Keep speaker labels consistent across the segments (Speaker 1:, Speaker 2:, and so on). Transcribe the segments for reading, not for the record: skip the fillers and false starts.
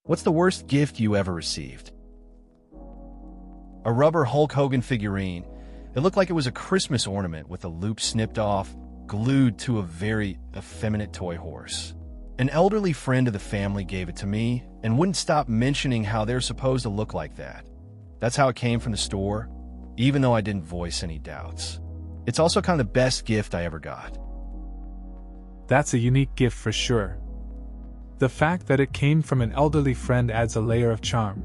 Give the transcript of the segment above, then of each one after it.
Speaker 1: What's the worst gift you ever received? A rubber Hulk Hogan figurine. It looked like it was a Christmas ornament with a loop snipped off, glued to a very effeminate toy horse. An elderly friend of the family gave it to me and wouldn't stop mentioning how they're supposed to look like that. That's how it came from the store, even though I didn't voice any doubts. It's also kind of the best gift I ever got.
Speaker 2: That's a unique gift for sure. The fact that it came from an elderly friend adds a layer of charm.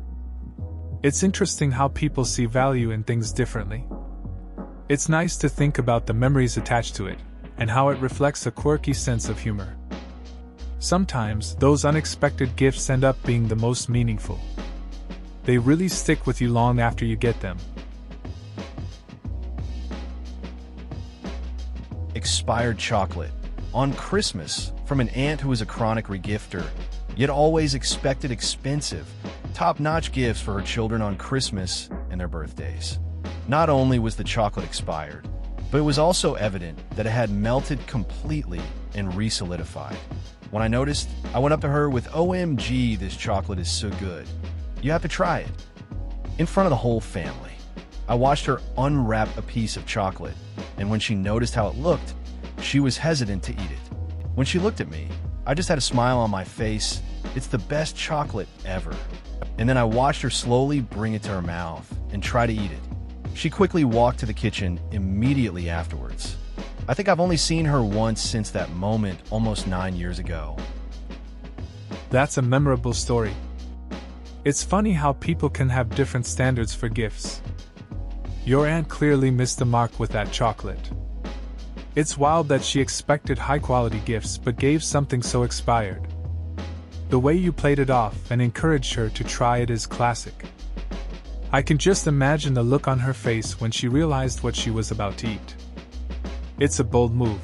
Speaker 2: It's interesting how people see value in things differently. It's nice to think about the memories attached to it, and how it reflects a quirky sense of humor. Sometimes, those unexpected gifts end up being the most meaningful. They really stick with you long after you get them.
Speaker 1: Expired chocolate. On Christmas, from an aunt who was a chronic regifter, yet always expected expensive, top-notch gifts for her children on Christmas and their birthdays. Not only was the chocolate expired, but it was also evident that it had melted completely and re-solidified. When I noticed, I went up to her with, "OMG, this chocolate is so good. You have to try it." In front of the whole family. I watched her unwrap a piece of chocolate, and when she noticed how it looked, she was hesitant to eat it. When she looked at me, I just had a smile on my face. It's the best chocolate ever. And then I watched her slowly bring it to her mouth and try to eat it. She quickly walked to the kitchen immediately afterwards. I think I've only seen her once since that moment almost 9 years ago.
Speaker 2: That's a memorable story. It's funny how people can have different standards for gifts. Your aunt clearly missed the mark with that chocolate. It's wild that she expected high-quality gifts but gave something so expired. The way you played it off and encouraged her to try it is classic. I can just imagine the look on her face when she realized what she was about to eat. It's a bold move.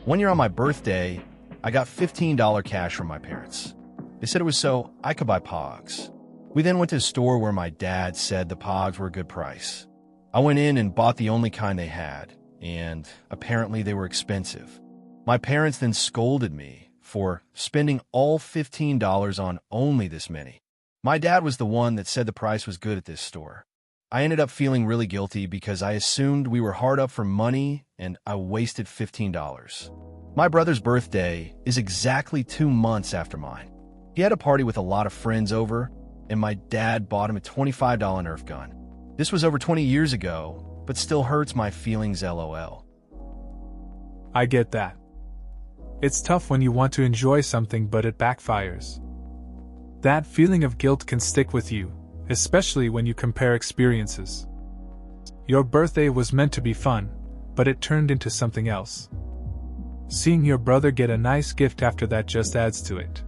Speaker 1: One year on my birthday, I got $15 cash from my parents. They said it was so I could buy Pogs. We then went to a store where my dad said the Pogs were a good price. I went in and bought the only kind they had, and apparently they were expensive. My parents then scolded me for spending all $15 on only this many. My dad was the one that said the price was good at this store. I ended up feeling really guilty because I assumed we were hard up for money and I wasted $15. My brother's birthday is exactly 2 months after mine. He had a party with a lot of friends over, and my dad bought him a $25 Nerf gun. This was over 20 years ago, but still hurts my feelings, lol.
Speaker 2: I get that. It's tough when you want to enjoy something but it backfires. That feeling of guilt can stick with you, especially when you compare experiences. Your birthday was meant to be fun, but it turned into something else. Seeing your brother get a nice gift after that just adds to it.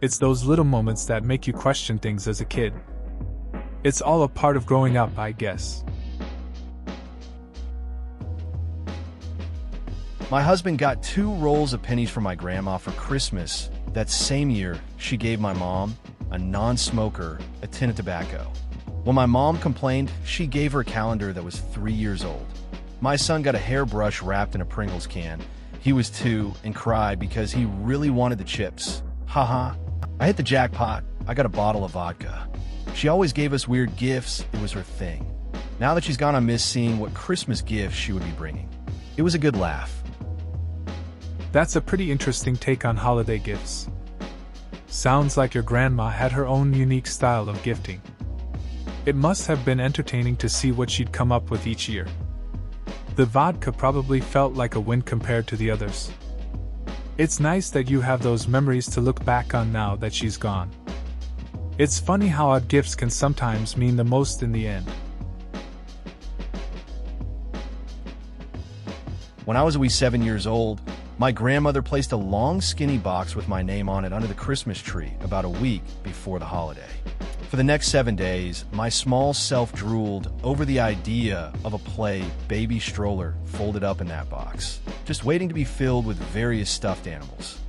Speaker 2: It's those little moments that make you question things as a kid. It's all a part of growing up, I guess.
Speaker 1: My husband got 2 rolls of pennies from my grandma for Christmas. That same year, she gave my mom, a non-smoker, a tin of tobacco. When my mom complained, she gave her a calendar that was 3 years old. My son got a hairbrush wrapped in a Pringles can. He was 2 and cried because he really wanted the chips. Haha. I hit the jackpot. I got a bottle of vodka. She always gave us weird gifts. It was her thing. Now that she's gone, I miss seeing what Christmas gifts she would be bringing. It was a good laugh.
Speaker 2: That's a pretty interesting take on holiday gifts. Sounds like your grandma had her own unique style of gifting. It must have been entertaining to see what she'd come up with each year. The vodka probably felt like a win compared to the others. It's nice that you have those memories to look back on now that she's gone. It's funny how odd gifts can sometimes mean the most in the end.
Speaker 1: When I was a wee 7 years old, my grandmother placed a long skinny box with my name on it under the Christmas tree about a week before the holiday. For the next 7 days, my small self drooled over the idea of a play baby stroller folded up in that box, just waiting to be filled with various stuffed animals.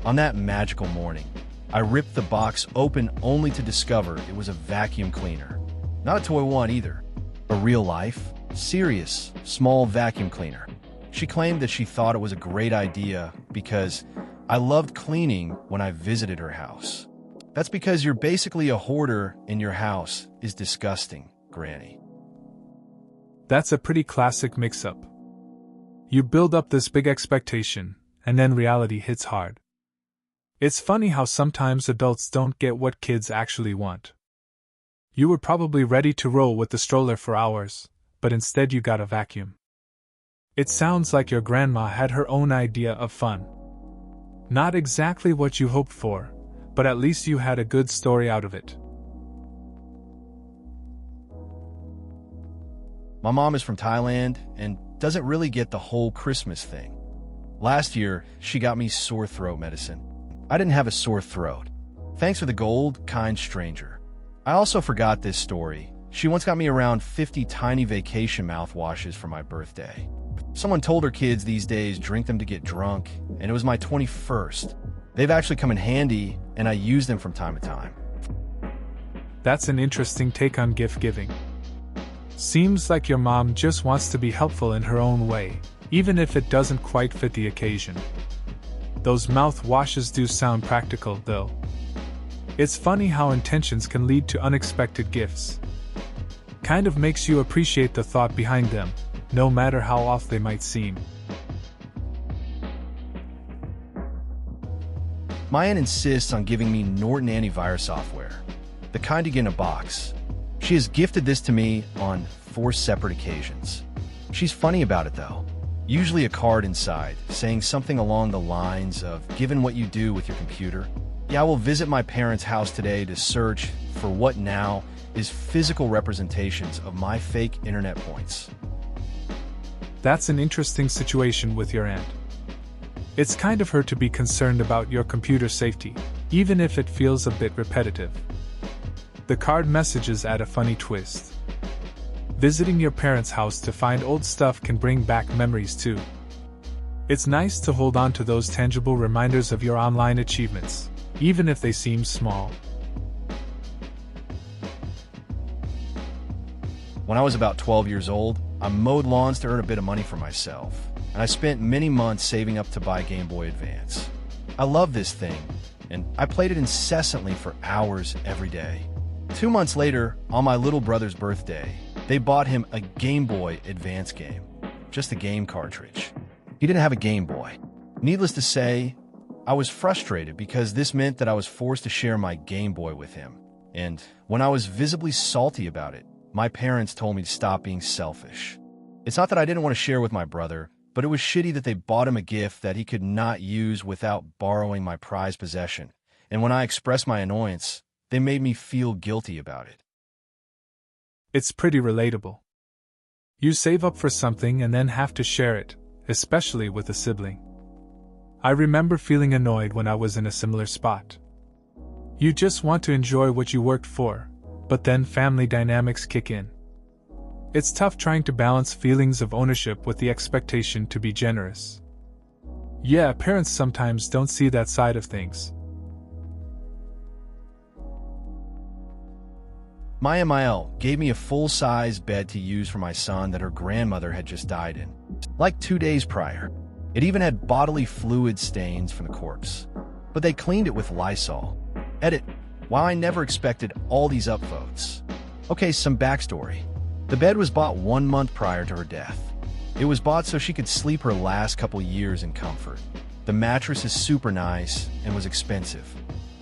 Speaker 1: On that magical morning, I ripped the box open only to discover it was a vacuum cleaner. Not a toy one either. A real-life, serious, small vacuum cleaner. She claimed that she thought it was a great idea because I loved cleaning when I visited her house. That's because you're basically a hoarder and your house is disgusting, Granny.
Speaker 2: That's a pretty classic mix-up. You build up this big expectation, and then reality hits hard. It's funny how sometimes adults don't get what kids actually want. You were probably ready to roll with the stroller for hours, but instead you got a vacuum. It sounds like your grandma had her own idea of fun. Not exactly what you hoped for, but at least you had a good story out of it.
Speaker 1: My mom is from Thailand and doesn't really get the whole Christmas thing. Last year, she got me sore throat medicine. I didn't have a sore throat. Thanks for the gold, kind stranger. I also forgot this story. She once got me around 50 tiny vacation mouthwashes for my birthday. Someone told her kids these days drink them to get drunk, and it was my 21st. They've actually come in handy, and I use them from time to time.
Speaker 2: That's an interesting take on gift giving. Seems like your mom just wants to be helpful in her own way, even if it doesn't quite fit the occasion. Those mouthwashes do sound practical, though. It's funny how intentions can lead to unexpected gifts. Kind of makes you appreciate the thought behind them, no matter how off they might seem.
Speaker 1: My aunt insists on giving me Norton antivirus software, the kind you get in a box. She has gifted this to me on 4 separate occasions. She's funny about it though. Usually a card inside, saying something along the lines of, given what you do with your computer, yeah, I will visit my parents' house today to search for what now is physical representations of my fake internet points.
Speaker 2: That's an interesting situation with your aunt. It's kind of her to be concerned about your computer safety, even if it feels a bit repetitive. The card messages add a funny twist. Visiting your parents' house to find old stuff can bring back memories too. It's nice to hold on to those tangible reminders of your online achievements, even if they seem small.
Speaker 1: When I was about 12 years old, I mowed lawns to earn a bit of money for myself, and I spent many months saving up to buy Game Boy Advance. I love this thing, and I played it incessantly for hours every day. 2 months later, on my little brother's birthday, they bought him a Game Boy Advance game, just a game cartridge. He didn't have a Game Boy. Needless to say, I was frustrated because this meant that I was forced to share my Game Boy with him. And when I was visibly salty about it, my parents told me to stop being selfish. It's not that I didn't want to share with my brother, but it was shitty that they bought him a gift that he could not use without borrowing my prized possession. And when I expressed my annoyance, they made me feel guilty about it.
Speaker 2: It's pretty relatable. You save up for something and then have to share it, especially with a sibling. I remember feeling annoyed when I was in a similar spot. You just want to enjoy what you worked for, but then family dynamics kick in. It's tough trying to balance feelings of ownership with the expectation to be generous. Yeah, parents sometimes don't see that side of things.
Speaker 1: My MIL gave me a full-size bed to use for my son that her grandmother had just died in, like 2 days prior. It even had bodily fluid stains from the corpse, but they cleaned it with Lysol. Edit. While I never expected all these upvotes. Okay, some backstory. The bed was bought 1 month prior to her death. It was bought so she could sleep her last couple years in comfort. The mattress is super nice and was expensive.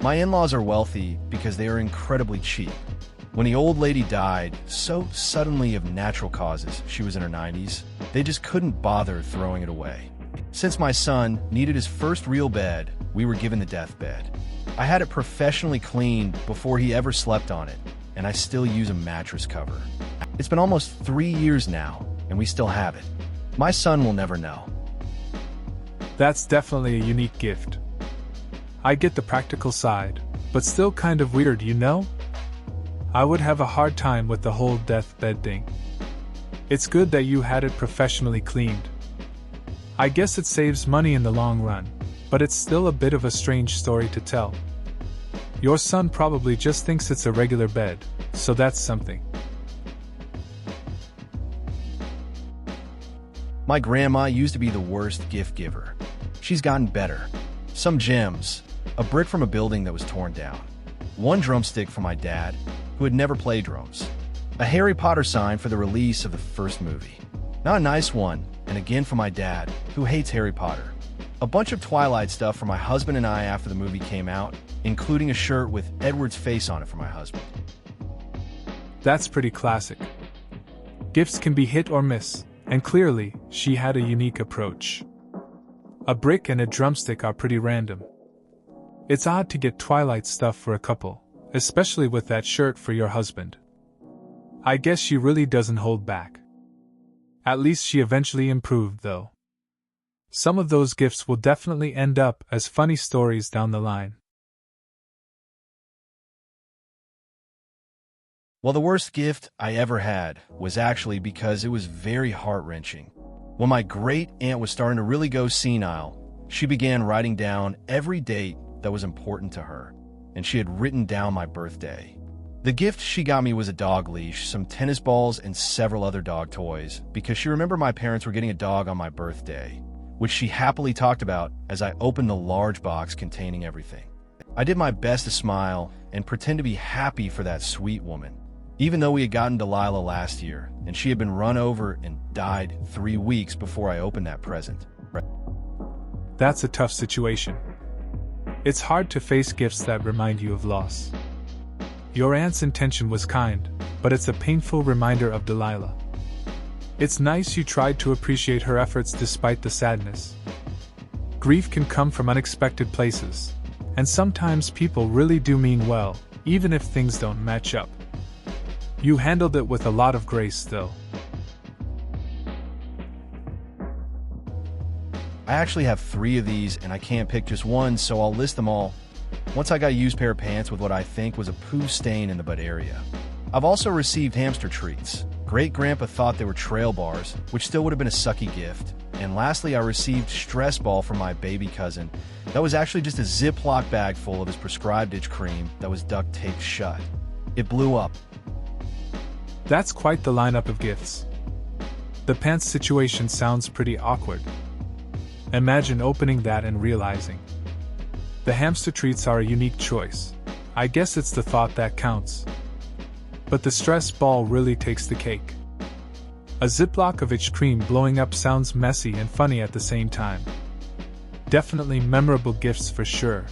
Speaker 1: My in-laws are wealthy because they are incredibly cheap. When the old lady died, so suddenly of natural causes, she was in her 90s, they just couldn't bother throwing it away. Since my son needed his first real bed, we were given the deathbed. I had it professionally cleaned before he ever slept on it, and I still use a mattress cover. It's been almost 3 years now, and we still have it. My son will never know.
Speaker 2: That's definitely a unique gift. I get the practical side, but still kind of weird, you know? I would have a hard time with the whole deathbed thing. It's good that you had it professionally cleaned. I guess it saves money in the long run, but it's still a bit of a strange story to tell. Your son probably just thinks it's a regular bed, so that's something.
Speaker 1: My grandma used to be the worst gift giver. She's gotten better. Some gems, a brick from a building that was torn down, one drumstick from my dad, who had never played drums, a Harry Potter sign for the release of the first movie, not a nice one, and again from my dad, who hates Harry Potter, a bunch of Twilight stuff for my husband and I after the movie came out, including a shirt with Edward's face on it for my husband.
Speaker 2: That's pretty classic. Gifts can be hit or miss, and clearly, she had a unique approach. A brick and a drumstick are pretty random. It's odd to get Twilight stuff for a couple, especially with that shirt for your husband. I guess she really doesn't hold back. At least she eventually improved, though. Some of those gifts will definitely end up as funny stories down the line.
Speaker 1: Well, the worst gift I ever had was actually because it was very heart-wrenching. When my great-aunt was starting to really go senile, she began writing down every date that was important to her, and she had written down my birthday. The gift she got me was a dog leash, some tennis balls, and several other dog toys, because she remembered my parents were getting a dog on my birthday, which she happily talked about as I opened the large box containing everything. I did my best to smile and pretend to be happy for that sweet woman, even though we had gotten Delilah last year, and she had been run over and died 3 weeks before I opened that present.
Speaker 2: That's a tough situation. It's hard to face gifts that remind you of loss. Your aunt's intention was kind, but it's a painful reminder of Delilah. It's nice you tried to appreciate her efforts despite the sadness. Grief can come from unexpected places, and sometimes people really do mean well, even if things don't match up. You handled it with a lot of grace, though.
Speaker 1: I actually have 3 of these, and I can't pick just one, so I'll list them all. Once I got a used pair of pants with what I think was a poo stain in the butt area. I've also received hamster treats. Great-grandpa thought they were trail bars, which still would have been a sucky gift. And lastly, I received stress ball from my baby cousin. That was actually just a Ziploc bag full of his prescribed itch cream that was duct taped shut. It blew up.
Speaker 2: That's quite the lineup of gifts. The pants situation sounds pretty awkward. Imagine opening that and realizing. The hamster treats are a unique choice. I guess it's the thought that counts. But the stress ball really takes the cake. A Ziploc of itch cream blowing up sounds messy and funny at the same time. Definitely memorable gifts for sure.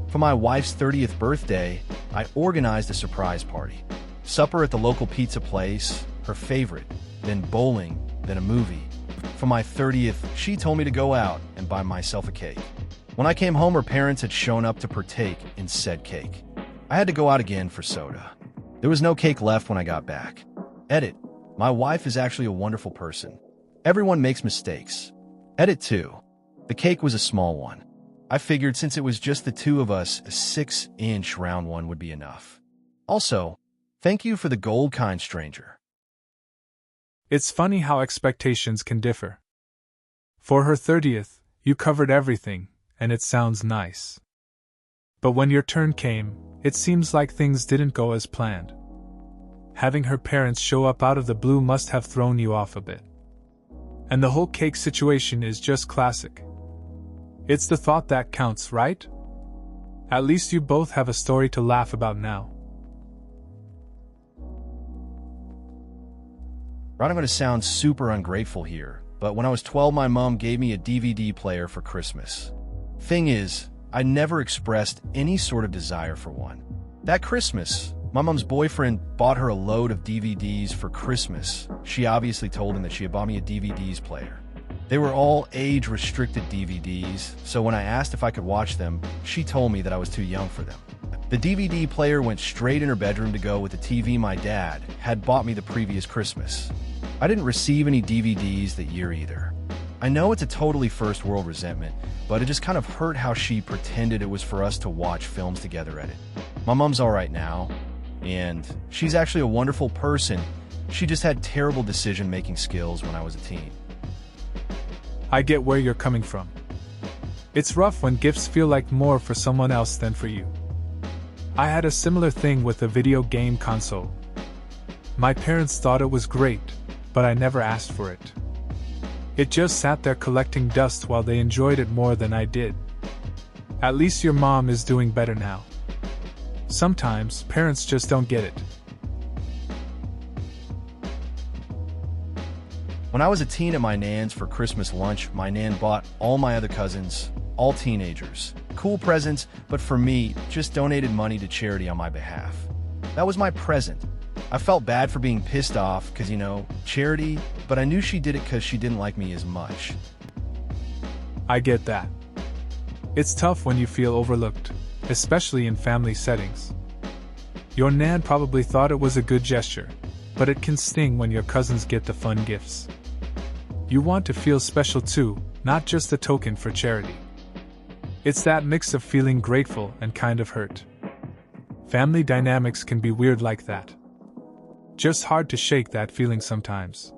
Speaker 1: For my wife's 30th birthday, I organized a surprise party. Supper at the local pizza place, her favorite, then bowling, then a movie. For my 30th, she told me to go out and buy myself a cake. When I came home, her parents had shown up to partake in said cake. I had to go out again for soda. There was no cake left when I got back. Edit. My wife is actually a wonderful person. Everyone makes mistakes. Edit 2. The cake was a small one. I figured since it was just the 2 of us, a 6-inch round one would be enough. Also, thank you for the gold kind, stranger.
Speaker 2: It's funny how expectations can differ. For her 30th, you covered everything, and it sounds nice. But when your turn came, it seems like things didn't go as planned. Having her parents show up out of the blue must have thrown you off a bit. And the whole cake situation is just classic. It's the thought that counts, right? At least you both have a story to laugh about now.
Speaker 1: I'm going to sound super ungrateful here, but when I was 12, my mom gave me a DVD player for Christmas. Thing is, I never expressed any sort of desire for one. That Christmas, my mom's boyfriend bought her a load of DVDs for Christmas. She obviously told him that she had bought me a DVDs player. They were all age-restricted DVDs, so when I asked if I could watch them, she told me that I was too young for them. The DVD player went straight in her bedroom to go with the TV my dad had bought me the previous Christmas. I didn't receive any DVDs that year either. I know it's a totally first world resentment, but it just kind of hurt how she pretended it was for us to watch films together at it. My mom's alright now, and she's actually a wonderful person. She just had terrible decision-making skills when I was a teen.
Speaker 2: I get where you're coming from. It's rough when gifts feel like more for someone else than for you. I had a similar thing with a video game console. My parents thought it was great, but I never asked for it. It just sat there collecting dust while they enjoyed it more than I did. At least your mom is doing better now. Sometimes, parents just don't get it.
Speaker 1: When I was a teen at my nan's for Christmas lunch, my nan bought all my other cousins, all teenagers, cool presents, but for me, just donated money to charity on my behalf. That was my present. I felt bad for being pissed off because, charity, but I knew she did it because she didn't like me as much.
Speaker 2: I get that. It's tough when you feel overlooked, especially in family settings. Your nan probably thought it was a good gesture, but it can sting when your cousins get the fun gifts. You want to feel special too, not just a token for charity. It's that mix of feeling grateful and kind of hurt. Family dynamics can be weird like that. Just hard to shake that feeling sometimes.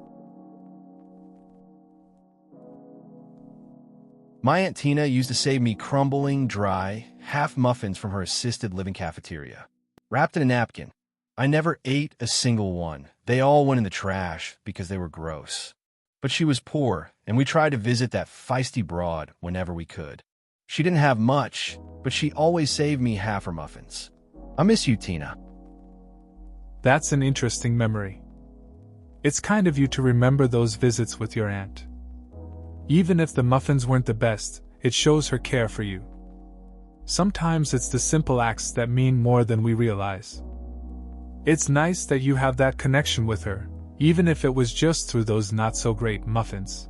Speaker 1: My Aunt Tina used to save me crumbling, dry, half muffins from her assisted living cafeteria, wrapped in a napkin. I never ate a single one. They all went in the trash because they were gross. But she was poor, and we tried to visit that feisty broad whenever we could. She didn't have much, but she always saved me half her muffins. I miss you, Tina.
Speaker 2: That's an interesting memory. It's kind of you to remember those visits with your aunt. Even if the muffins weren't the best, it shows her care for you. Sometimes it's the simple acts that mean more than we realize. It's nice that you have that connection with her, even if it was just through those not-so-great muffins.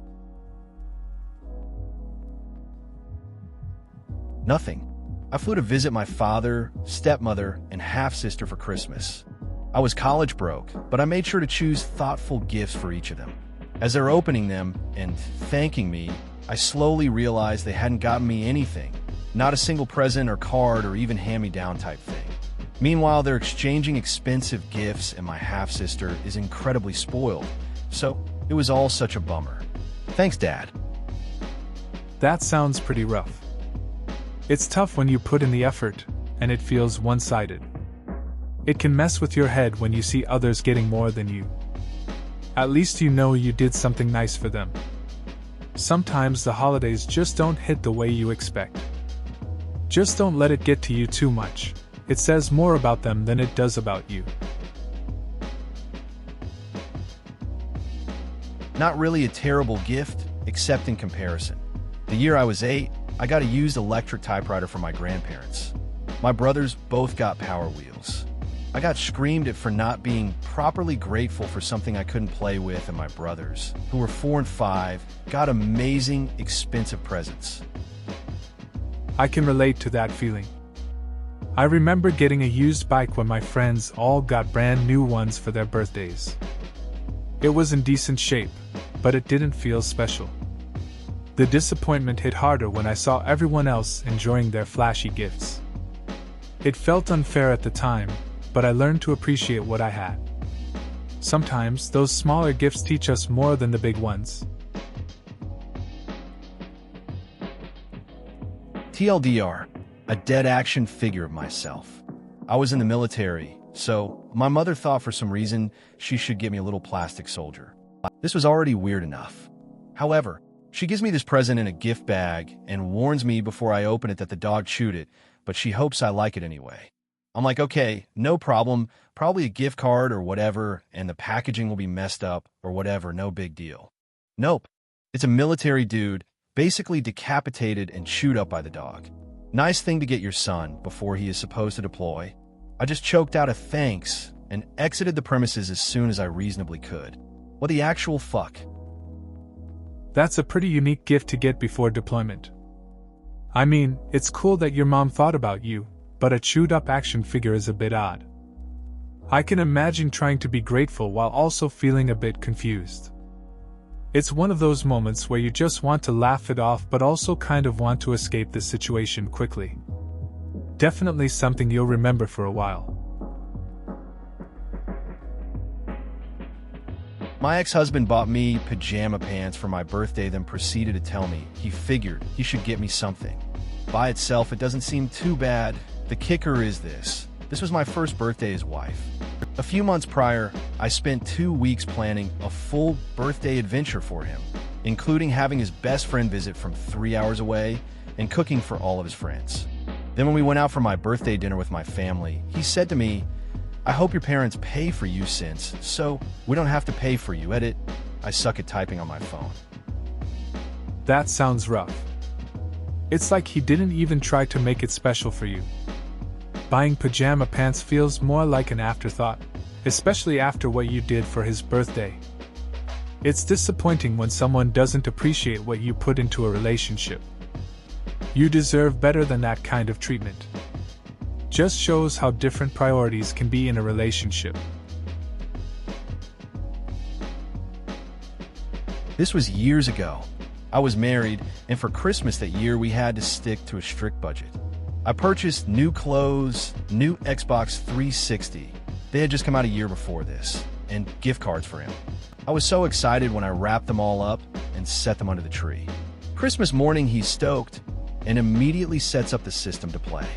Speaker 1: Nothing. I flew to visit my father, stepmother, and half-sister for Christmas. I was college broke, but I made sure to choose thoughtful gifts for each of them. As they're opening them and thanking me, I slowly realized they hadn't gotten me anything. Not a single present or card or even hand-me-down type thing. Meanwhile, they're exchanging expensive gifts and my half-sister is incredibly spoiled. So, it was all such a bummer. Thanks, Dad.
Speaker 2: That sounds pretty rough. It's tough when you put in the effort, and it feels one-sided. It can mess with your head when you see others getting more than you. At least you know you did something nice for them. Sometimes the holidays just don't hit the way you expect. Just don't let it get to you too much. It says more about them than it does about you.
Speaker 1: Not really a terrible gift, except in comparison. The year I was 8, I got a used electric typewriter from my grandparents. My brothers both got Power Wheels. I got screamed at for not being properly grateful for something I couldn't play with, and my brothers, who were 4 and 5, got amazing, expensive presents.
Speaker 2: I can relate to that feeling. I remember getting a used bike when my friends all got brand new ones for their birthdays. It was in decent shape, but it didn't feel special. The disappointment hit harder when I saw everyone else enjoying their flashy gifts. It felt unfair at the time, but I learned to appreciate what I had. Sometimes those smaller gifts teach us more than the big ones.
Speaker 1: TLDR, a dead action figure of myself. I was in the military, so my mother thought for some reason she should get me a little plastic soldier. This was already weird enough. However, she gives me this present in a gift bag and warns me before I open it that the dog chewed it, but she hopes I like it anyway. I'm like, okay, no problem, probably a gift card or whatever, and the packaging will be messed up or whatever, no big deal. Nope, it's a military dude, basically decapitated and chewed up by the dog. Nice thing to get your son before he is supposed to deploy. I just choked out a thanks and exited the premises as soon as I reasonably could. What the actual fuck?
Speaker 2: That's a pretty unique gift to get before deployment. I mean, it's cool that your mom thought about you, but a chewed-up action figure is a bit odd. I can imagine trying to be grateful while also feeling a bit confused. It's one of those moments where you just want to laugh it off but also kind of want to escape the situation quickly. Definitely something you'll remember for a while.
Speaker 1: My ex-husband bought me pajama pants for my birthday, then proceeded to tell me he figured he should get me something. By itself, it doesn't seem too bad. The kicker is this. This was my first birthday as wife. A few months prior, I spent 2 weeks planning a full birthday adventure for him. including having his best friend visit from 3 hours away and cooking for all of his friends. Then when we went out for my birthday dinner with my family, he said to me, "I hope your parents pay for you since, so we don't have to pay for you." Edit, I suck at typing on my phone.
Speaker 2: That sounds rough. It's like he didn't even try to make it special for you. Buying pajama pants feels more like an afterthought, especially after what you did for his birthday. It's disappointing when someone doesn't appreciate what you put into a relationship. You deserve better than that kind of treatment. Just shows how different priorities can be in a relationship.
Speaker 1: This was years ago. I was married, and for Christmas that year we had to stick to a strict budget. I purchased new clothes, new Xbox 360. They had just come out a year before this, and gift cards for him. I was so excited when I wrapped them all up and set them under the tree. Christmas morning, he's stoked and immediately sets up the system to play.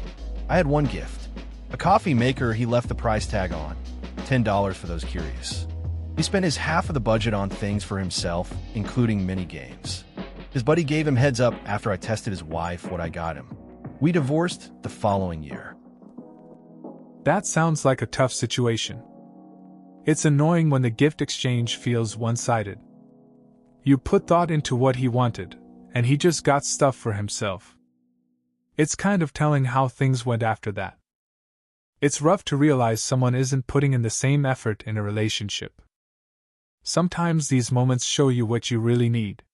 Speaker 1: I had one gift, a coffee maker he left the price tag on, $10 for those curious. He spent his half of the budget on things for himself, including mini games. His buddy gave him heads up after I tested his wife what I got him. We divorced the following year.
Speaker 2: That sounds like a tough situation. It's annoying when the gift exchange feels one-sided. You put thought into what he wanted, and he just got stuff for himself. It's kind of telling how things went after that. It's rough to realize someone isn't putting in the same effort in a relationship. Sometimes these moments show you what you really need.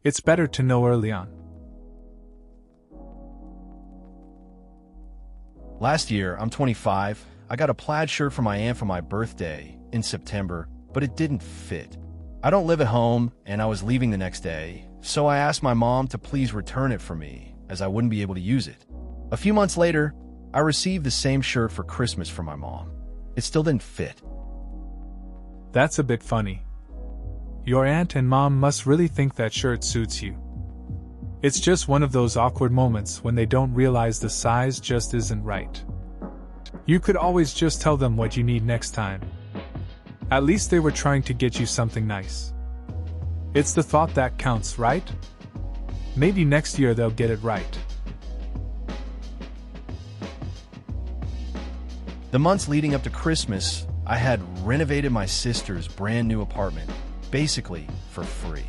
Speaker 2: It's better to know early on.
Speaker 1: Last year, I'm 25, I got a plaid shirt for my aunt for my birthday in September, but it didn't fit. I don't live at home, and I was leaving the next day, so I asked my mom to please return it for me, as I wouldn't be able to use it. A few months later, I received the same shirt for Christmas from my mom. It still didn't fit.
Speaker 2: That's a bit funny. Your aunt and mom must really think that shirt suits you. It's just one of those awkward moments when they don't realize the size just isn't right. You could always just tell them what you need next time. At least they were trying to get you something nice. It's the thought that counts, right? Maybe next year they'll get it right.
Speaker 1: The months leading up to Christmas, I had renovated my sister's brand new apartment, basically for free.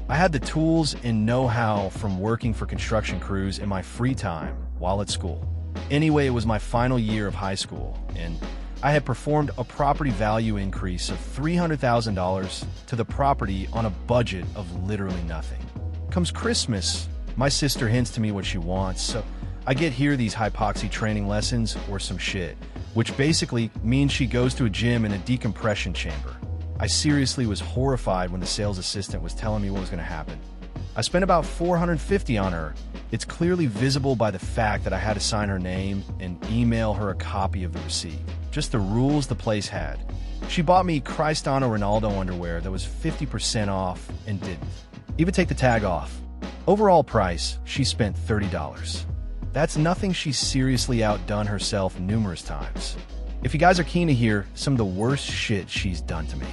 Speaker 1: I had the tools and know-how from working for construction crews in my free time while at school. Anyway, it was my final year of high school, and I had performed a property value increase of $300,000 to the property on a budget of literally nothing. Comes Christmas, my sister hints to me what she wants, so I get here these hypoxia training lessons or some shit, which basically means she goes to a gym in a decompression chamber. I seriously was horrified when the sales assistant was telling me what was going to happen. I spent about $450 on her. It's clearly visible by the fact that I had to sign her name and email her a copy of the receipt. Just the rules the place had. She bought me Cristiano Ronaldo underwear that was 50% off and didn't even take the tag off. Overall price, she spent $30. That's nothing. She's seriously outdone herself numerous times. If you guys are keen to hear some of the worst shit she's done to me,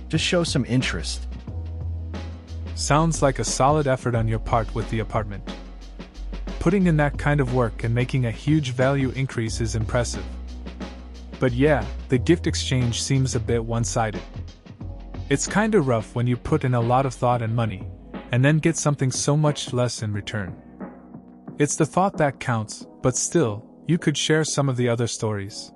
Speaker 1: just show some interest.
Speaker 2: Sounds like a solid effort on your part with the apartment. Putting in that kind of work and making a huge value increase is impressive. But yeah, the gift exchange seems a bit one-sided. It's kinda rough when you put in a lot of thought and money, and then get something so much less in return. It's the thought that counts, but still, you could share some of the other stories.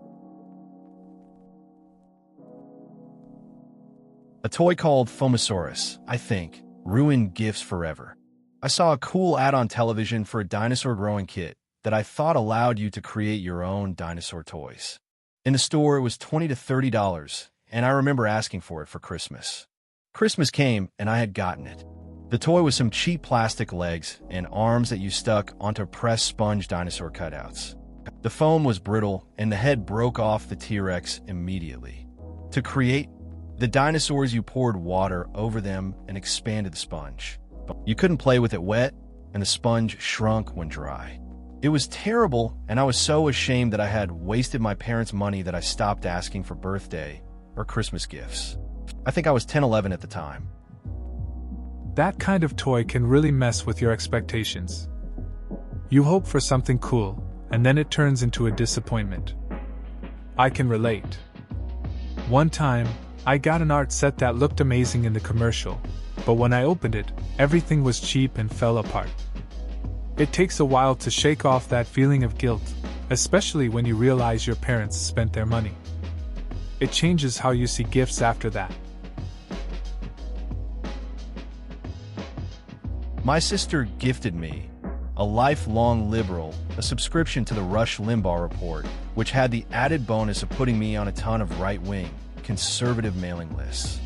Speaker 1: A toy called Fomosaurus, I think, ruined gifts forever. I saw a cool ad on television for a dinosaur growing kit that I thought allowed you to create your own dinosaur toys. In the store, it was $20 to $30, and I remember asking for it for Christmas. Christmas came, and I had gotten it. The toy was some cheap plastic legs and arms that you stuck onto pressed sponge dinosaur cutouts. The foam was brittle, and the head broke off the T-Rex immediately. To create the dinosaurs, you poured water over them and expanded the sponge. You couldn't play with it wet, and the sponge shrunk when dry. It was terrible, and I was so ashamed that I had wasted my parents' money that I stopped asking for birthday or Christmas gifts. I think I was 10, 11 at the time.
Speaker 2: That kind of toy can really mess with your expectations. You hope for something cool, and then it turns into a disappointment. I can relate. One time, I got an art set that looked amazing in the commercial, but when I opened it, everything was cheap and fell apart. It takes a while to shake off that feeling of guilt, especially when you realize your parents spent their money. It changes how you see gifts after that.
Speaker 1: My sister gifted me, a lifelong liberal, a subscription to the Rush Limbaugh Report, which had the added bonus of putting me on a ton of right-wing, conservative mailing lists.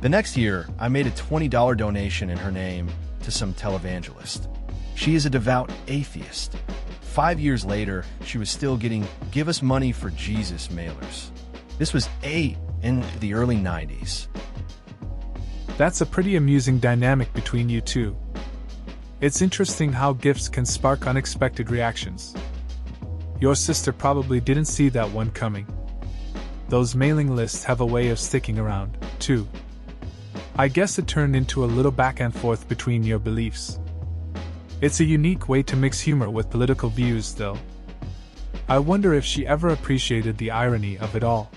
Speaker 1: The next year, I made a $20 donation in her name to some televangelist. She is a devout atheist. 5 years later, she was still getting "Give us money for Jesus" mailers. This was in the early 90s.
Speaker 2: That's a pretty amusing dynamic between you two. It's interesting how gifts can spark unexpected reactions. Your sister probably didn't see that one coming. Those mailing lists have a way of sticking around, too. I guess it turned into a little back and forth between your beliefs. It's a unique way to mix humor with political views, though. I wonder if she ever appreciated the irony of it all.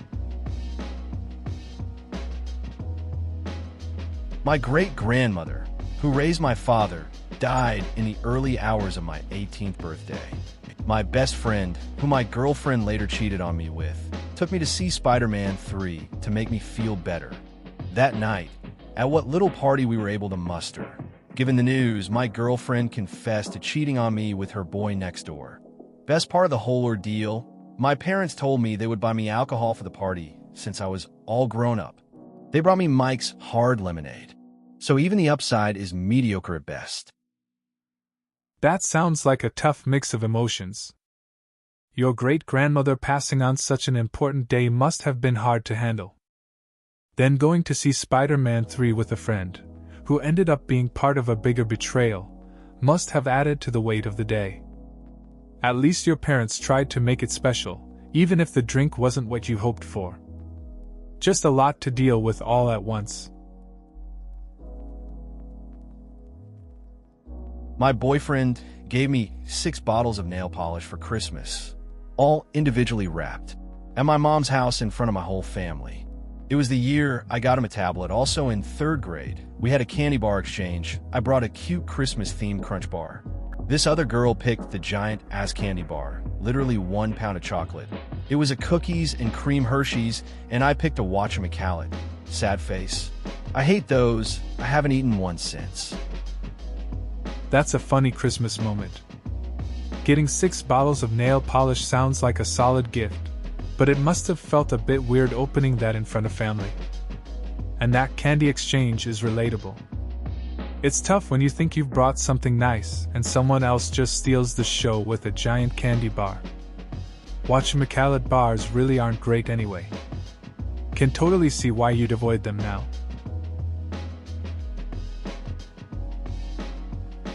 Speaker 1: My great-grandmother, who raised my father, died in the early hours of my 18th birthday. My best friend, who my girlfriend later cheated on me with, took me to see Spider-Man 3 to make me feel better. That night, at what little party we were able to muster, given the news, my girlfriend confessed to cheating on me with her boy next door. Best part of the whole ordeal, my parents told me they would buy me alcohol for the party since I was all grown up. They brought me Mike's Hard Lemonade. So even the upside is mediocre at best.
Speaker 2: That sounds like a tough mix of emotions. Your great-grandmother passing on such an important day must have been hard to handle. Then going to see Spider-Man 3 with a friend, who ended up being part of a bigger betrayal, must have added to the weight of the day. At least your parents tried to make it special, even if the drink wasn't what you hoped for. Just a lot to deal with all at once.
Speaker 1: My boyfriend gave me 6 bottles of nail polish for Christmas, all individually wrapped, at my mom's house in front of my whole family. It was the year I got him a tablet. Also in 3rd grade, we had a candy bar exchange. I brought a cute Christmas-themed Crunch bar. This other girl picked the giant ass candy bar, literally 1 pound of chocolate. It was a cookies and cream Hershey's, and I picked a Watch McCallet. Sad face. I hate those. I haven't eaten one since.
Speaker 2: That's a funny Christmas moment. Getting 6 bottles of nail polish sounds like a solid gift, but it must have felt a bit weird opening that in front of family. And that candy exchange is relatable. It's tough when you think you've brought something nice and someone else just steals the show with a giant candy bar. Watch McCallet bars really aren't great anyway. Can totally see why you'd avoid them now.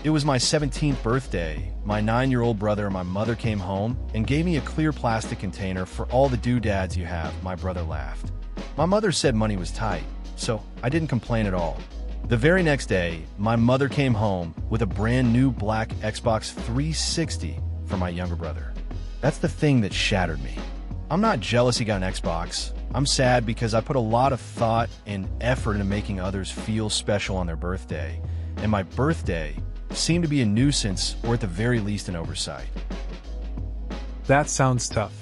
Speaker 1: It was my 17th birthday. My 9-year-old brother and my mother came home and gave me a clear plastic container for all the doodads you have. My brother laughed. My mother said money was tight, so I didn't complain at all. The very next day, my mother came home with a brand new black Xbox 360 for my younger brother. That's the thing that shattered me. I'm not jealous he got an Xbox. I'm sad because I put a lot of thought and effort into making others feel special on their birthday, and my birthday seemed to be a nuisance, or at the very least an oversight.
Speaker 2: That sounds tough.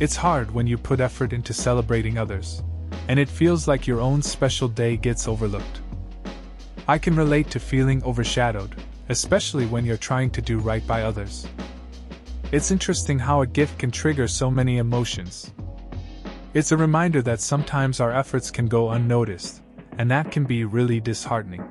Speaker 2: It's hard when you put effort into celebrating others, and it feels like your own special day gets overlooked. I can relate to feeling overshadowed, especially when you're trying to do right by others. It's interesting how a gift can trigger so many emotions. It's a reminder that sometimes our efforts can go unnoticed, and that can be really disheartening.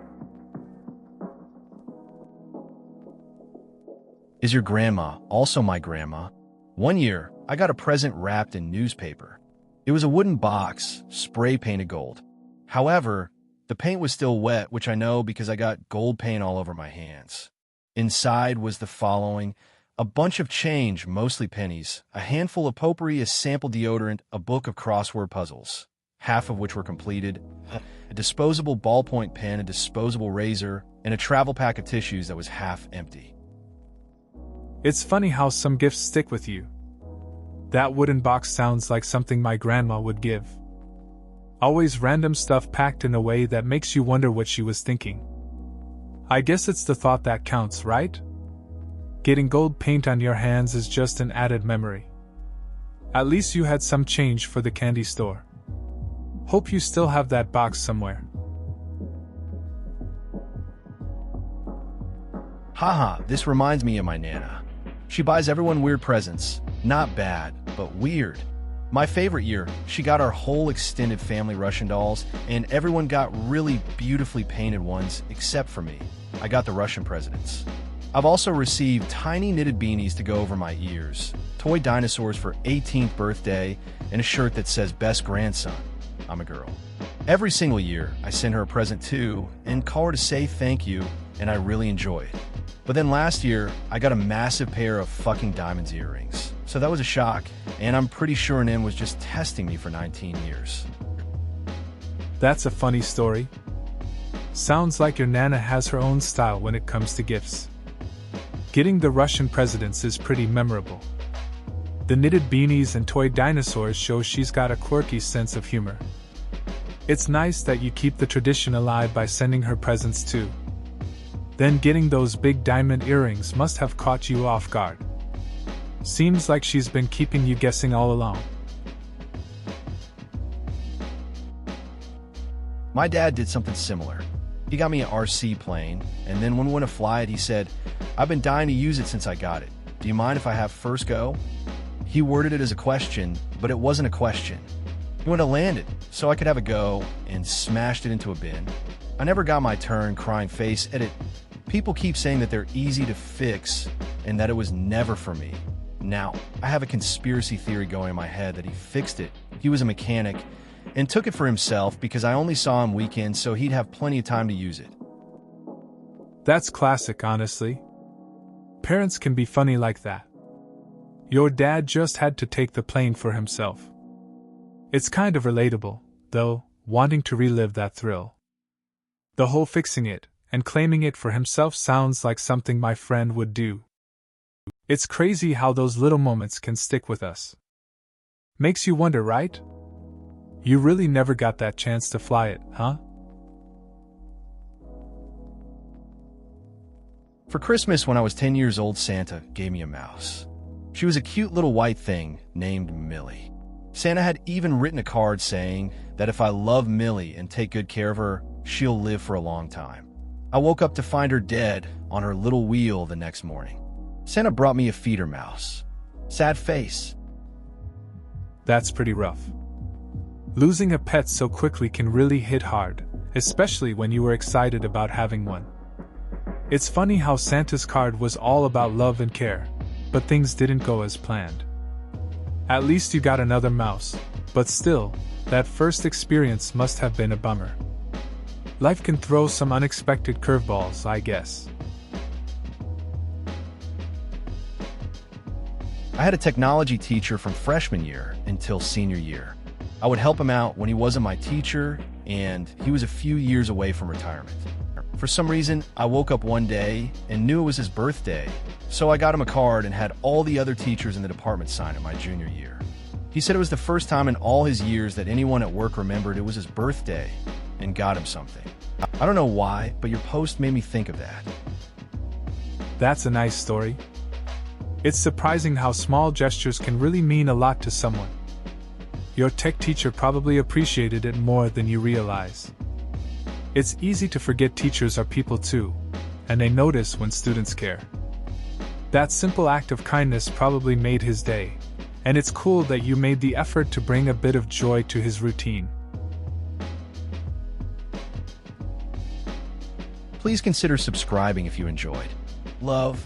Speaker 1: Is your grandma also my grandma? One year, I got a present wrapped in newspaper. It was a wooden box, spray-painted gold. However, the paint was still wet, which I know because I got gold paint all over my hands. Inside was the following: a bunch of change, mostly pennies, a handful of potpourri, a sample deodorant, a book of crossword puzzles, half of which were completed, a disposable ballpoint pen, a disposable razor, and a travel pack of tissues that was half empty.
Speaker 2: It's funny how some gifts stick with you. That wooden box sounds like something my grandma would give. Always random stuff packed in a way that makes you wonder what she was thinking. I guess it's the thought that counts, right? Getting gold paint on your hands is just an added memory. At least you had some change for the candy store. Hope you still have that box somewhere.
Speaker 1: Haha, this reminds me of my Nana. She buys everyone weird presents. Not bad, but weird. My favorite year, she got our whole extended family Russian dolls, and everyone got really beautifully painted ones, except for me. I got the Russian presidents. I've also received tiny knitted beanies to go over my ears, toy dinosaurs for 18th birthday, and a shirt that says best grandson. I'm a girl. Every single year, I send her a present too, and call her to say thank you, and I really enjoy it. But then last year, I got a massive pair of fucking diamonds earrings. So that was a shock, and I'm pretty sure Nin was just testing me for 19 years.
Speaker 2: That's a funny story. Sounds like your Nana has her own style when it comes to gifts. Getting the Russian presidents is pretty memorable. The knitted beanies and toy dinosaurs show she's got a quirky sense of humor. It's nice that you keep the tradition alive by sending her presents too. Then getting those big diamond earrings must have caught you off guard. Seems like she's been keeping you guessing all along.
Speaker 1: My dad did something similar. He got me an RC plane, and then when we went to fly it, he said, "I've been dying to use it since I got it. Do you mind if I have first go?" He worded it as a question, but it wasn't a question. He wanted to land it so I could have a go, and smashed it into a bin. I never got my turn, crying face. Edit. People keep saying that they're easy to fix and that it was never for me. Now, I have a conspiracy theory going in my head that he fixed it. He was a mechanic and took it for himself because I only saw him weekends, so he'd have plenty of time to use it.
Speaker 2: That's classic, honestly. Parents can be funny like that. Your dad just had to take the plane for himself. It's kind of relatable, though, wanting to relive that thrill. The whole fixing it and claiming it for himself sounds like something my friend would do. It's crazy how those little moments can stick with us. Makes you wonder, right? You really never got that chance to fly it, huh?
Speaker 1: For Christmas, when I was 10 years old, Santa gave me a mouse. She was a cute little white thing named Millie. Santa had even written a card saying that if I love Millie and take good care of her, she'll live for a long time. I woke up to find her dead on her little wheel the next morning. Santa brought me a feeder mouse. Sad face.
Speaker 2: That's pretty rough. Losing a pet so quickly can really hit hard, especially when you were excited about having one. It's funny how Santa's card was all about love and care, but things didn't go as planned. At least you got another mouse, but still, that first experience must have been a bummer. Life can throw some unexpected curveballs, I guess.
Speaker 1: I had a technology teacher from freshman year until senior year. I would help him out when he wasn't my teacher, and he was a few years away from retirement. For some reason, I woke up one day and knew it was his birthday, so I got him a card and had all the other teachers in the department sign it my junior year. He said it was the first time in all his years that anyone at work remembered it was his birthday and got him something. I don't know why, but your post made me think of that.
Speaker 2: That's a nice story. It's surprising how small gestures can really mean a lot to someone. Your tech teacher probably appreciated it more than you realize. It's easy to forget teachers are people too, and they notice when students care. That simple act of kindness probably made his day, and it's cool that you made the effort to bring a bit of joy to his routine.
Speaker 1: Please consider subscribing if you enjoyed. Love.